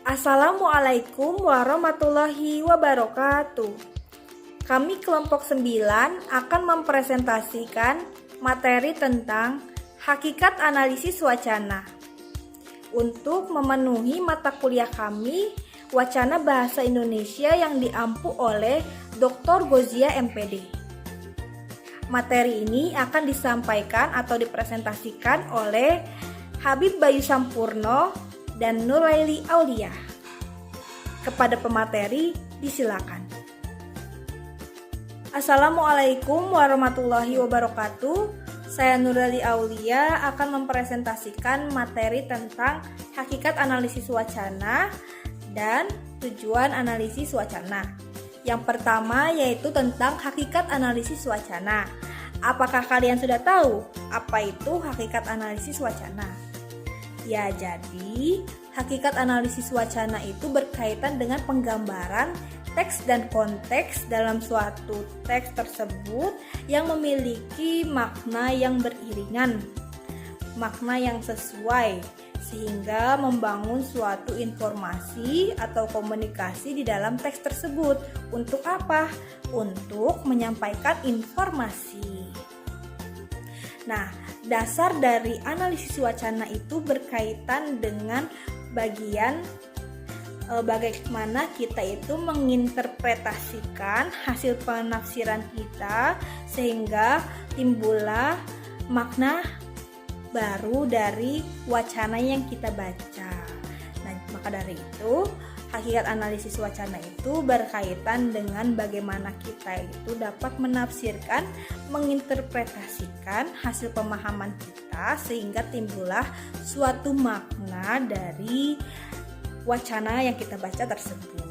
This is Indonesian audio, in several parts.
Assalamualaikum warahmatullahi wabarakatuh. Kami kelompok 9 akan mempresentasikan materi tentang hakikat analisis wacana. Untuk memenuhi mata kuliah kami, Wacana Bahasa Indonesia yang diampu oleh Dr. Gozia MPD. Materi ini akan disampaikan atau dipresentasikan oleh Habib Bayu Sampurno dan Nuraili Aulia. Kepada pemateri, disilakan. Assalamualaikum warahmatullahi wabarakatuh. Saya Nuraili Aulia akan mempresentasikan materi tentang hakikat analisis wacana dan tujuan analisis wacana. Yang pertama yaitu tentang hakikat analisis wacana. Apakah kalian sudah tahu apa itu hakikat analisis wacana? Ya, jadi hakikat analisis wacana itu berkaitan dengan penggambaran teks dan konteks dalam suatu teks tersebut yang memiliki makna yang beriringan, makna yang sesuai, sehingga membangun suatu informasi atau komunikasi di dalam teks tersebut. Untuk apa? Untuk menyampaikan informasi. Nah, dasar dari analisis wacana itu berkaitan dengan bagian bagaimana kita itu menginterpretasikan hasil penafsiran kita sehingga timbullah makna baru dari wacana yang kita baca. Nah, maka dari itu hakikat analisis wacana itu berkaitan dengan bagaimana kita itu dapat menafsirkan, menginterpretasikan hasil pemahaman kita sehingga timbullah suatu makna dari wacana yang kita baca tersebut.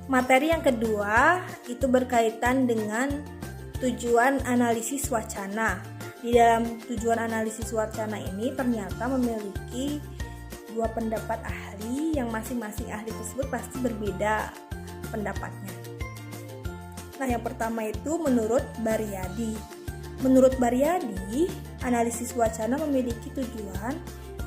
Materi yang kedua itu berkaitan dengan tujuan analisis wacana. Di dalam tujuan analisis wacana ini ternyata memiliki dua pendapat ahli yang masing-masing ahli tersebut pasti berbeda pendapatnya. Nah, yang pertama itu menurut Baryadi. Menurut Baryadi, analisis wacana memiliki tujuan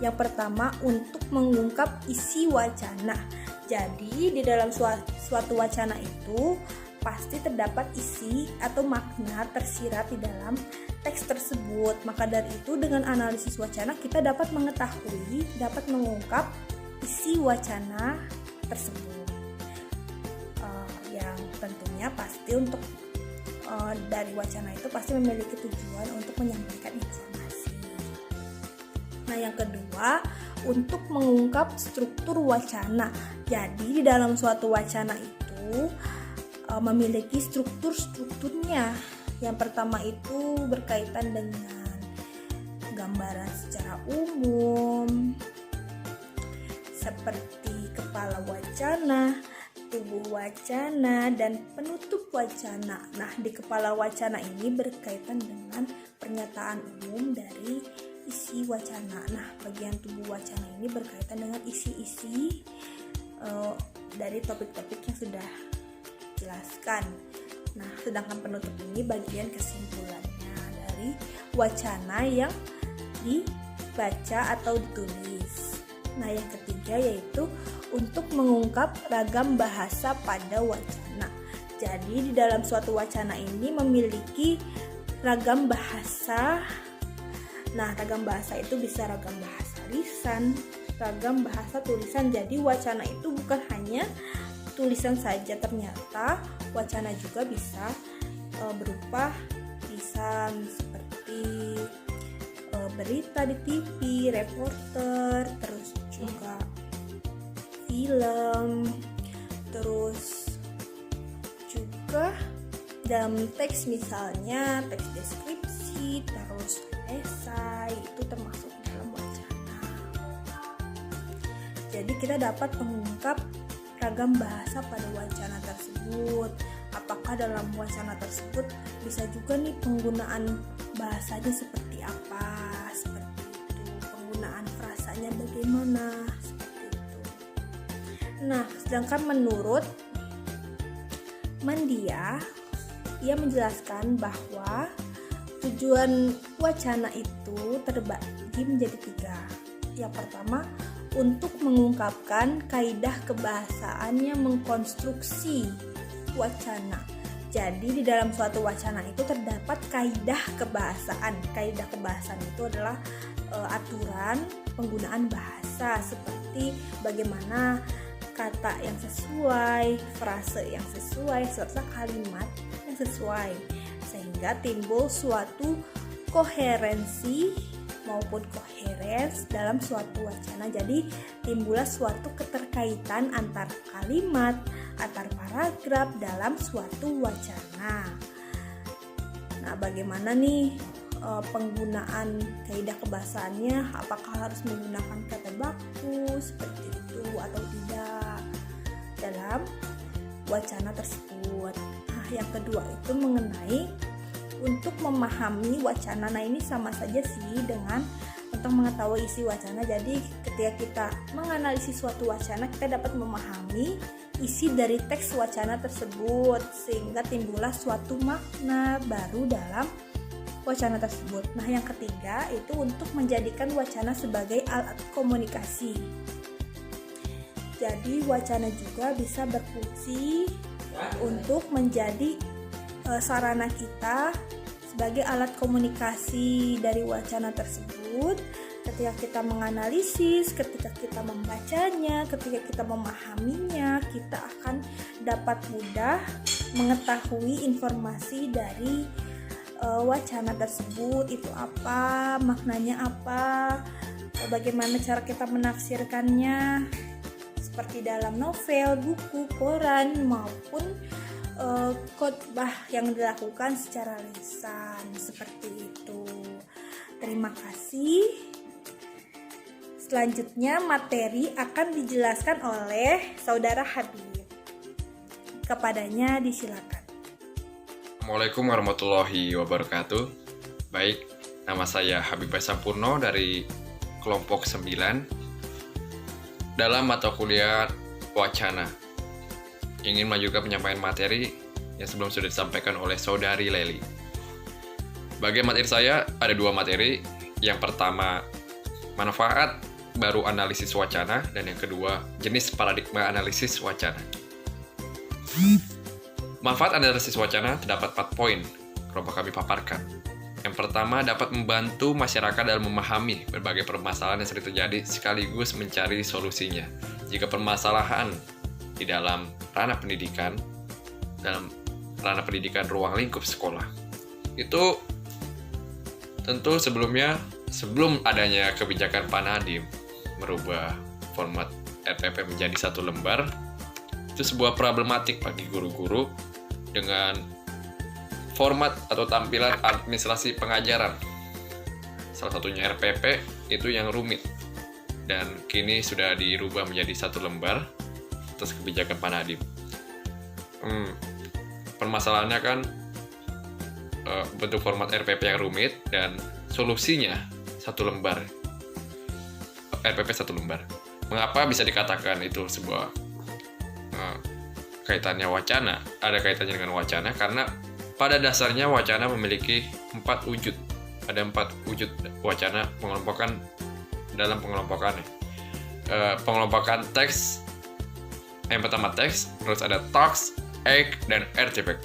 yang pertama untuk mengungkap isi wacana. Jadi, di dalam suatu wacana itu pasti terdapat isi atau makna tersirat di dalam teks tersebut. Maka dari itu dengan analisis wacana kita dapat mengetahui, dapat mengungkap isi wacana tersebut. Yang tentunya pasti untuk dari wacana itu pasti memiliki tujuan untuk menyampaikan informasi. Nah, yang kedua untuk mengungkap struktur wacana. Jadi di dalam suatu wacana itu memiliki strukturnya. Yang pertama itu berkaitan dengan gambaran secara umum seperti kepala wacana, tubuh wacana, dan penutup wacana. Nah, di kepala wacana ini berkaitan dengan pernyataan umum dari isi wacana. Nah, bagian tubuh wacana ini berkaitan dengan isi-isi dari topik-topik yang sudah jelaskan. Nah, sedangkan penutup ini bagian kesimpulannya dari wacana yang dibaca atau ditulis. Nah, yang ketiga yaitu untuk mengungkap ragam bahasa pada wacana. Jadi, di dalam suatu wacana ini memiliki ragam bahasa. Nah, ragam bahasa itu bisa ragam bahasa lisan, ragam bahasa tulisan. Jadi, wacana itu bukan hanya tulisan saja, ternyata wacana juga bisa berupa lisan seperti berita di TV, reporter, terus juga film, terus juga dalam teks misalnya teks deskripsi, terus esai, itu termasuk dalam wacana. Jadi kita dapat mengungkap ragam bahasa pada wacana tersebut. Apakah dalam wacana tersebut bisa juga nih penggunaan bahasanya seperti apa, seperti itu, penggunaan frasanya bagaimana, seperti itu. Nah, sedangkan menurut Mandia, ia menjelaskan bahwa tujuan wacana itu terbagi menjadi 3. Yang pertama untuk mengungkapkan kaidah kebahasaan yang mengkonstruksi wacana. Jadi di dalam suatu wacana itu terdapat kaidah kebahasaan. Kaidah kebahasaan itu adalah aturan penggunaan bahasa, seperti bagaimana kata yang sesuai, frase yang sesuai, serta kalimat yang sesuai, sehingga timbul suatu koherensi maupun koherens dalam suatu wacana. Jadi timbullah suatu keterkaitan antar kalimat, antar paragraf dalam suatu wacana. Nah, bagaimana nih penggunaan kaidah kebahasaannya? Apakah harus menggunakan kata baku seperti itu atau tidak dalam wacana tersebut? Nah, yang kedua itu mengenai untuk memahami wacana. Nah, ini sama saja sih dengan untuk mengetahui isi wacana. Jadi ketika kita menganalisis suatu wacana, kita dapat memahami isi dari teks wacana tersebut, sehingga timbullah suatu makna baru dalam wacana tersebut. Nah, yang ketiga itu untuk menjadikan wacana sebagai alat komunikasi. Jadi wacana juga bisa berfungsi untuk menjadi sarana kita sebagai alat komunikasi dari wacana tersebut. Ketika kita menganalisis, ketika kita membacanya, ketika kita memahaminya, kita akan dapat mudah mengetahui informasi dari wacana tersebut, itu apa, maknanya apa, bagaimana cara kita menafsirkannya, seperti dalam novel, buku, koran, maupun khotbah yang dilakukan secara lisan, seperti itu. Terima kasih. Selanjutnya materi akan dijelaskan oleh Saudara Habib. Kepadanya disilakan. Assalamualaikum warahmatullahi wabarakatuh. Baik, nama saya Habib Sampurno dari kelompok 9 dalam mata kuliah wacana. Ingin melanjutkan penyampaian materi yang sebelum sudah disampaikan oleh Saudari Leli. Bagi materi saya ada 2 materi. Yang pertama, manfaat baru analisis wacana, dan yang kedua, jenis paradigma analisis wacana. Manfaat analisis wacana terdapat 4 poin, kelompok kami paparkan. Yang pertama, dapat membantu masyarakat dalam memahami berbagai permasalahan yang sering terjadi sekaligus mencari solusinya. Jika permasalahan di dalam ranah pendidikan, ruang lingkup sekolah, itu tentu sebelum adanya kebijakan Pak Nadiem merubah format RPP menjadi 1 lembar, itu sebuah problematik bagi guru-guru dengan format atau tampilan administrasi pengajaran. Salah satunya RPP itu yang rumit, dan kini sudah dirubah menjadi 1 lembar atas kebijakan Pak Nadiem. Permasalahannya kan bentuk format RPP yang rumit dan solusinya 1 lembar. RPP 1 lembar. Mengapa bisa dikatakan itu sebuah kaitannya wacana? Ada kaitannya dengan wacana karena pada dasarnya wacana memiliki 4 wujud. Ada 4 wujud wacana dalam pengelompokannya. Pengelompokan teks. Yang pertama teks, terus ada talks, egg, dan artifact.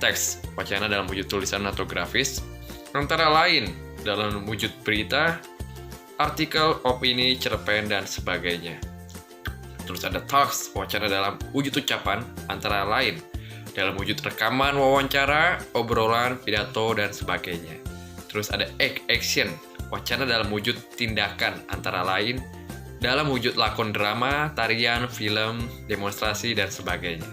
Teks, wacana dalam wujud tulisan atau grafis, antara lain dalam wujud berita, artikel, opini, cerpen, dan sebagainya. Terus ada talks, wacana dalam wujud ucapan, antara lain dalam wujud rekaman, wawancara, obrolan, pidato, dan sebagainya. Terus ada action, wacana dalam wujud tindakan, antara lain dalam wujud lakon drama, tarian, film, demonstrasi, dan sebagainya.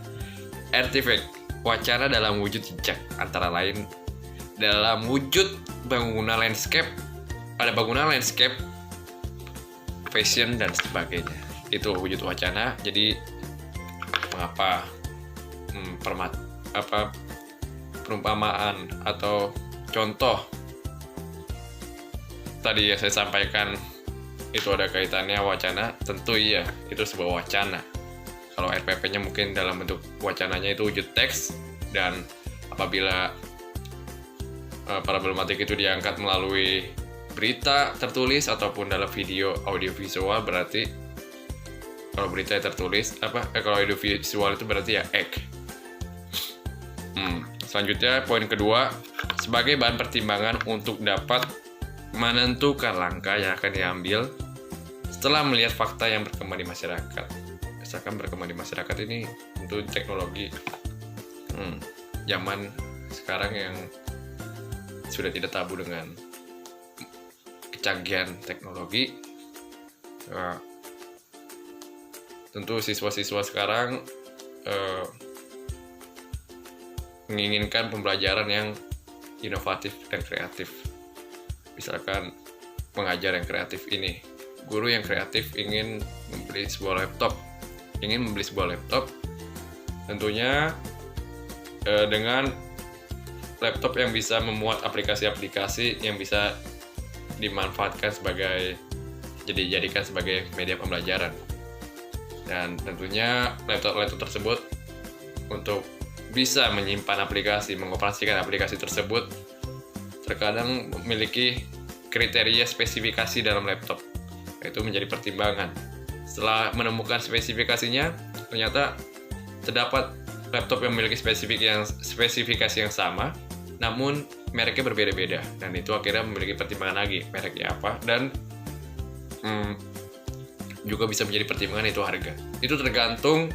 Artifact, wacana dalam wujud jejak, antara lain dalam wujud bangunan landscape, ada bangunan landscape, fashion, dan sebagainya. Itu wujud wacana. Jadi mengapa perumpamaan atau contoh tadi ya saya sampaikan itu ada kaitannya wacana? Tentu iya, itu sebuah wacana. Kalau RPP-nya mungkin dalam bentuk wacananya itu wujud teks, dan apabila problematik itu diangkat melalui berita tertulis ataupun dalam video audiovisual. Berarti kalau berita tertulis kalau audiovisual itu berarti ya ek. Selanjutnya poin kedua, sebagai bahan pertimbangan untuk dapat menentukan langkah yang akan diambil setelah melihat fakta yang berkembang di masyarakat. Misalkan berkembang di masyarakat ini tentu teknologi zaman sekarang yang sudah tidak tabu dengan kecanggihan teknologi. Tentu siswa-siswa sekarang menginginkan pembelajaran yang inovatif dan kreatif. Misalkan pengajar yang kreatif ini, guru yang kreatif ingin membeli sebuah laptop, tentunya dengan laptop yang bisa memuat aplikasi-aplikasi yang bisa dimanfaatkan dijadikan sebagai media pembelajaran. Dan tentunya laptop tersebut untuk bisa menyimpan aplikasi, mengoperasikan aplikasi tersebut terkadang memiliki kriteria spesifikasi dalam laptop. Itu menjadi pertimbangan. Setelah menemukan spesifikasinya, ternyata terdapat laptop yang memiliki spesifikasi yang sama, namun mereknya berbeda-beda. Dan itu akhirnya memiliki pertimbangan lagi, mereknya apa, dan juga bisa menjadi pertimbangan itu harga. Itu tergantung,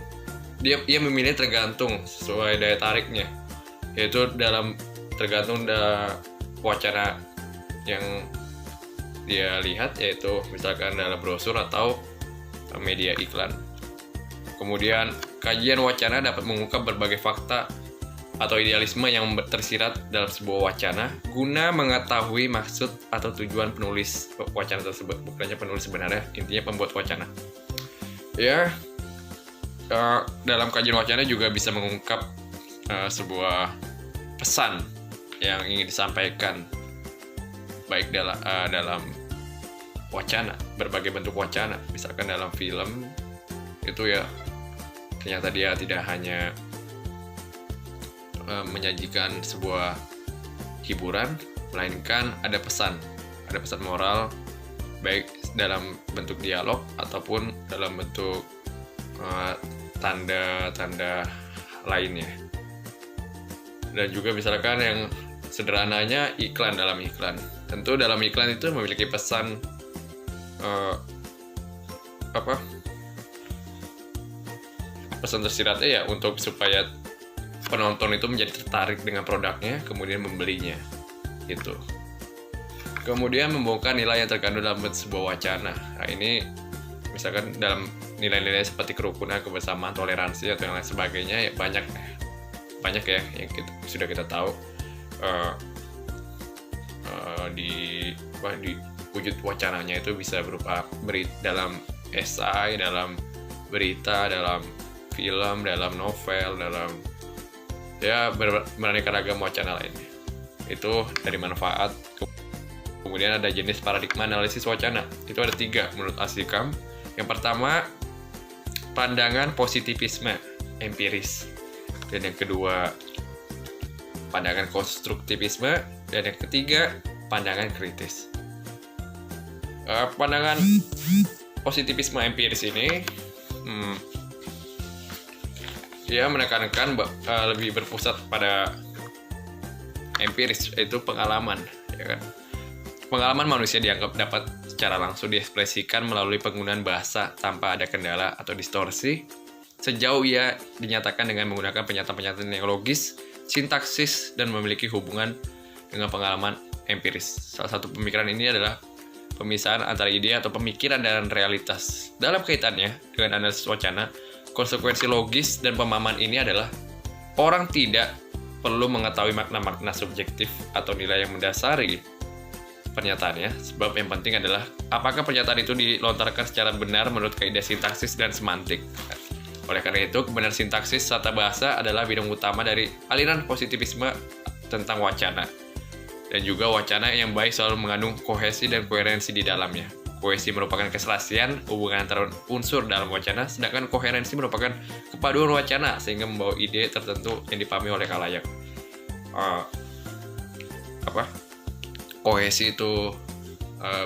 ia memilih tergantung sesuai daya tariknya, yaitu tergantung wacana yang dia lihat, yaitu misalkan dalam brosur atau media iklan. Kemudian kajian wacana dapat mengungkap berbagai fakta atau idealisme yang tersirat dalam sebuah wacana guna mengetahui maksud atau tujuan penulis wacana tersebut. Bukannya penulis sebenarnya, intinya pembuat wacana. Dalam kajian wacana juga bisa mengungkap sebuah pesan yang ingin disampaikan, baik dalam wacana, berbagai bentuk wacana. Misalkan dalam film itu ya, ternyata dia tidak hanya menyajikan sebuah hiburan, melainkan ada pesan moral, baik dalam bentuk dialog ataupun dalam bentuk tanda-tanda lainnya. Dan juga misalkan yang sederhananya dalam iklan. Tentu dalam iklan itu memiliki pesan pesan tersiratnya ya untuk supaya penonton itu menjadi tertarik dengan produknya, kemudian membelinya gitu. Kemudian membongkar nilai yang terkandung dalam sebuah wacana. Nah, ini misalkan dalam nilai-nilai seperti kerukunan, kebersamaan, toleransi atau yang lain sebagainya ya, banyak ya yang sudah kita tahu di wujud wacananya itu bisa berupa dalam esai, dalam berita, dalam film, dalam novel, dalam beraneka ragam wacana lainnya. Itu dari manfaat. Kemudian ada jenis paradigma analisis wacana. Itu ada 3 menurut Asikam. Yang pertama, pandangan positivisme empiris. Dan yang kedua, pandangan konstruktivisme. Dan yang ketiga, pandangan kritis. Pandangan positivisme empiris ini dia menekankan lebih berpusat pada empiris, yaitu pengalaman, ya kan? Pengalaman manusia dianggap dapat secara langsung diekspresikan melalui penggunaan bahasa tanpa ada kendala atau distorsi, sejauh ia dinyatakan dengan menggunakan pernyataan-pernyataan yang logis, sintaksis, dan memiliki hubungan dengan pengalaman empiris. Salah satu pemikiran ini adalah pemisahan antara ide atau pemikiran dan realitas. Dalam kaitannya dengan analisis wacana, konsekuensi logis dan pemahaman ini adalah orang tidak perlu mengetahui makna-makna subjektif atau nilai yang mendasari pernyataannya, sebab yang penting adalah apakah pernyataan itu dilontarkan secara benar menurut kaidah sintaksis dan semantik. Oleh karena itu, kebenaran sintaksis tata bahasa adalah bidang utama dari aliran positivisme tentang wacana. Dan juga wacana yang baik selalu mengandung kohesi dan koherensi di dalamnya. Kohesi merupakan keserasian hubungan antara unsur dalam wacana, sedangkan koherensi merupakan kepaduan wacana sehingga membawa ide tertentu yang dipahami oleh khalayak. Kohesi itu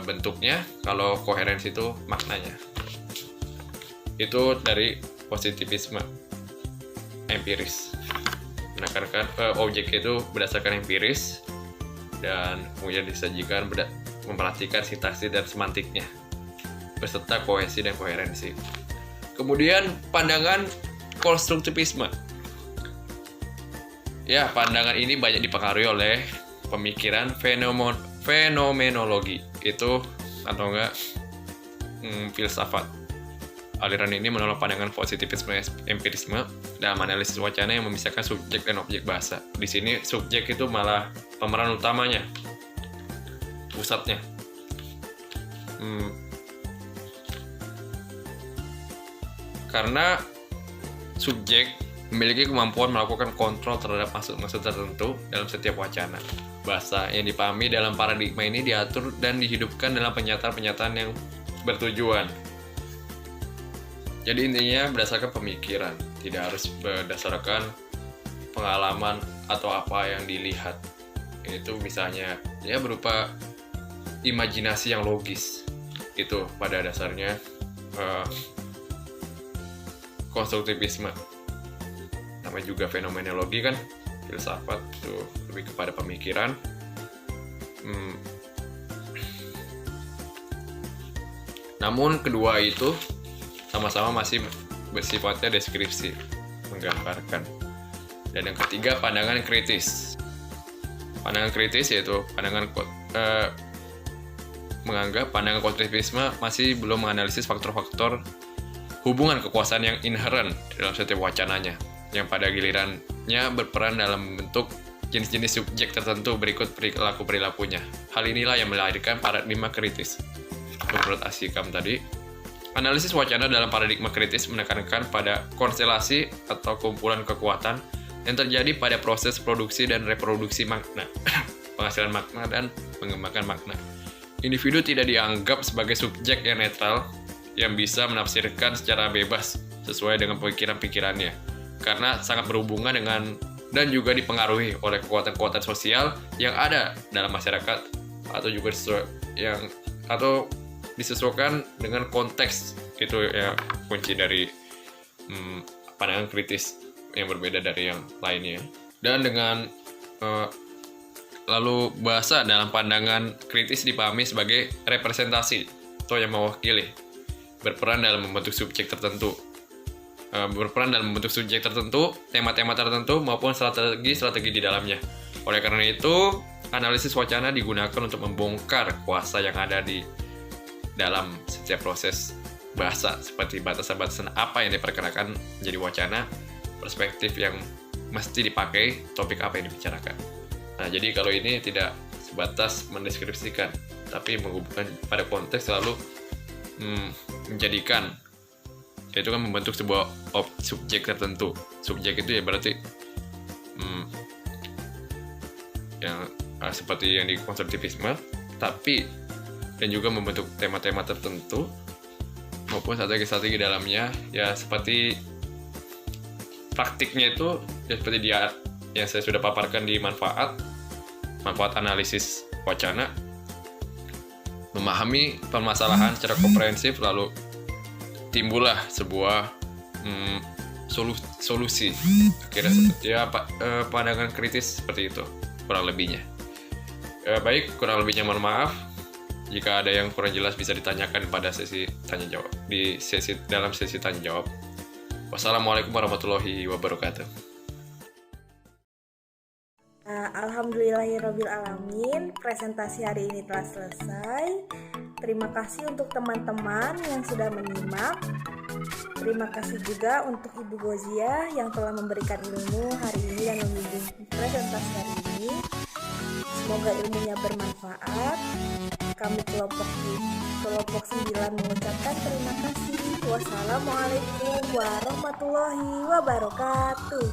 bentuknya, kalau koherensi itu maknanya. Itu dari positivisme empiris, menekankan objek itu berdasarkan empiris dan kemudian disajikan memperhatikan sintaksis dan semantiknya beserta kohesi dan koherensi. Kemudian pandangan konstruktivisme. Ya, pandangan ini banyak dipengaruhi oleh pemikiran fenomenologi itu atau enggak filsafat. Aliran ini menolak pandangan positivisme empirisme dalam analisis wacana yang memisahkan subjek dan objek bahasa. Di sini subjek itu malah pemeran utamanya, pusatnya. Karena subjek memiliki kemampuan melakukan kontrol terhadap maksud-maksud tertentu dalam setiap wacana. Bahasa yang dipahami dalam paradigma ini diatur dan dihidupkan dalam pernyataan-pernyataan yang bertujuan. Jadi intinya berdasarkan pemikiran, tidak harus berdasarkan pengalaman atau apa yang dilihat. Itu misalnya ya berupa imajinasi yang logis. Itu pada dasarnya konstruktivisme. Namanya juga fenomenologi kan, filsafat itu lebih kepada pemikiran. Namun kedua itu sama-sama masih bersifatnya deskripsi, menggambarkan. Dan yang ketiga, pandangan kritis. Pandangan kritis yaitu pandangan menganggap pandangan konstruktivisme masih belum menganalisis faktor-faktor hubungan kekuasaan yang inheren dalam setiap wacananya, yang pada gilirannya berperan dalam bentuk jenis-jenis subjek tertentu berikut perilaku-perilakunya. Hal inilah yang melahirkan paradigma kritis. Menurut Asikam tadi, analisis wacana dalam paradigma kritis menekankan pada konstelasi atau kumpulan kekuatan yang terjadi pada proses produksi dan reproduksi makna, penghasilan makna, dan mengembangkan makna. Individu tidak dianggap sebagai subjek yang netral yang bisa menafsirkan secara bebas sesuai dengan pikiran-pikirannya, karena sangat berhubungan dengan dan juga dipengaruhi oleh kekuatan-kekuatan sosial yang ada dalam masyarakat atau juga disesuaikan dengan konteks. Itu ya kunci dari pandangan kritis yang berbeda dari yang lainnya. Dan dengan lalu bahasa dalam pandangan kritis dipahami sebagai representasi atau yang mewakili, berperan dalam membentuk subjek tertentu, tema-tema tertentu maupun strategi di dalamnya. Oleh karena itu, analisis wacana digunakan untuk membongkar kuasa yang ada di dalam setiap proses bahasa, seperti batasan-batasan apa yang diperkenakan menjadi wacana, perspektif yang mesti dipakai, topik apa yang dibicarakan. Nah, jadi kalau ini tidak sebatas mendeskripsikan, tapi menghubungkan pada konteks, lalu menjadikan, yaitu kan membentuk sebuah subjek tertentu. Subjek itu ya berarti yang seperti yang di konstruktivisme, tapi dan juga membentuk tema-tema tertentu maupun strategi-strategi dalamnya, ya seperti praktiknya itu ya seperti dia yang saya sudah paparkan di manfaat analisis wacana, memahami permasalahan secara komprehensif, lalu timbullah sebuah solusi. Akhirnya seperti pandangan kritis seperti itu kurang lebihnya. Baik, kurang lebihnya mohon maaf. Jika ada yang kurang jelas bisa ditanyakan pada sesi tanya jawab dalam sesi tanya jawab. Wassalamualaikum warahmatullahi wabarakatuh. Alhamdulillahirrabbilalamin, presentasi hari ini telah selesai. Terima kasih untuk teman-teman yang sudah menyimak. Terima kasih juga untuk Ibu Gozia yang telah memberikan ilmu hari ini dan membimbing presentasi hari ini. Semoga ilmunya bermanfaat. Kami kelompok 9 mengucapkan terima kasih. Wassalamualaikum warahmatullahi wabarakatuh.